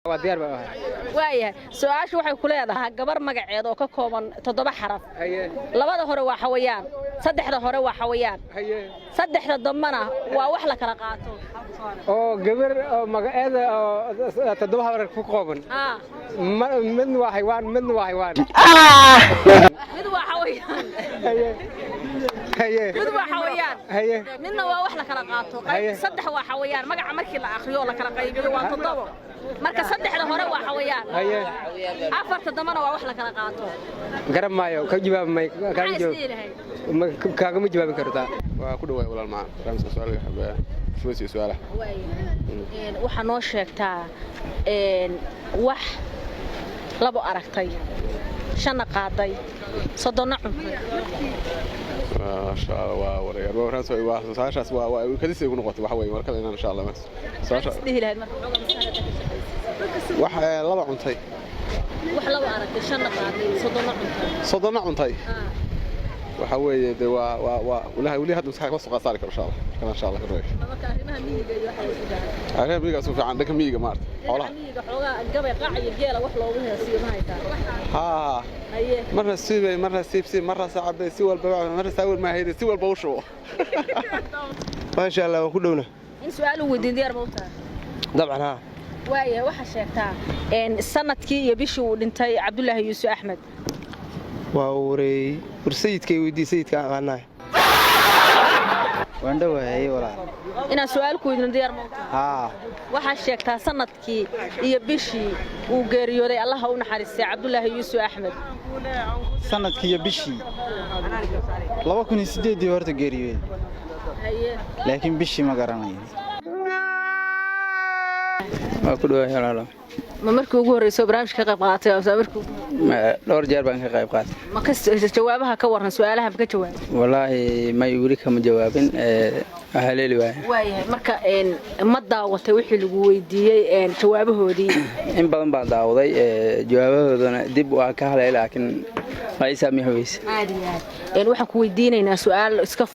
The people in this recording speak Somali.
وديار بقى وايه سؤال waxay ku leedahay gabar magaceed oo ka kooban 7 xaraf labada hore waa xawayaan saddexda hore waa xawayaan saddexda dambana waa wax la kala qaato oo gabar magaceed 7 xaraf ku kooban mid waa xayawaan mid waa xayawaan mid waa xawayaan mid waa xawayaan midna waa wax la kala qaato saddex waa xawayaan magaca markii la akhriyo la kala qaybiyo waa 7 marka saddexda hore waa xawayaan afarta dambana waa wax la kala qaato garab maayo ka jawaab may kaaga ma jawaabi kartaa waa ku dhawaay walaal ma ramsa su'aalaha xabaa fuusi su'aalaha waxa noo sheegtaa wax labo aragtay shan qaaday sodona cuntay ما شاء الله وريال ورانس وساشاس وكديس ugu noqotay waxa way marka in insha Allah saasha wax laba cuntay wax laba aragtay shan qaaday sodona cuntay waxa weeye de waa wali hadda sax ka soo qaasari karo insha Allah ka reey marka arrimaha miyiga iyo waxa ay sidaan arrimaha miyiga soo fiican dadka miyiga maarta xoolaha miyiga xoolaha gabay qaaciyo geela wax loogu heesiyo ma haytaa مرة سيبي مرة سيبسي مرة صعبة سوى البواعث مرة ساول ما هيدا سوى البوشو ما شاء الله كلنا إن سؤال ودي ديار موتى طبعا ها وايه waxa sheegtaa sanadkii iyo bishii uu dhintay Cabdullaahi Yuusuf Axmed waa uray sayidkay weydiisay sayidka aqaanay waan dhawaayay walaa ina su'aal ku weydiin diyaar moota waxa sheegtaa sanadkii iyo bishii uu geeriyooday Allah u naxariistay Cabdullaahi Yuusuf Axmed sanadkii iyo bishii 2008 horta geeriyooday laakiin bishii ma garanayo waa ku dhawaay walaalo ma markii ugu horeysay barnaamijka ka qayb qaatay ama markii dhowr jeer baan ka qayb qaatay ma ka jawaabaha ka waran su'aalaha ka jawaab wallahi ma yuri kama jawaabin haleeli waayahay marka ma daawatay wixii lagu weydiiyay jawaabahoodii in badan baan daawaday jawaabahoodana dib waa ka halay laakiin ma isaamiyo weys aad waxaan ku weydiinaynaa su'aal iska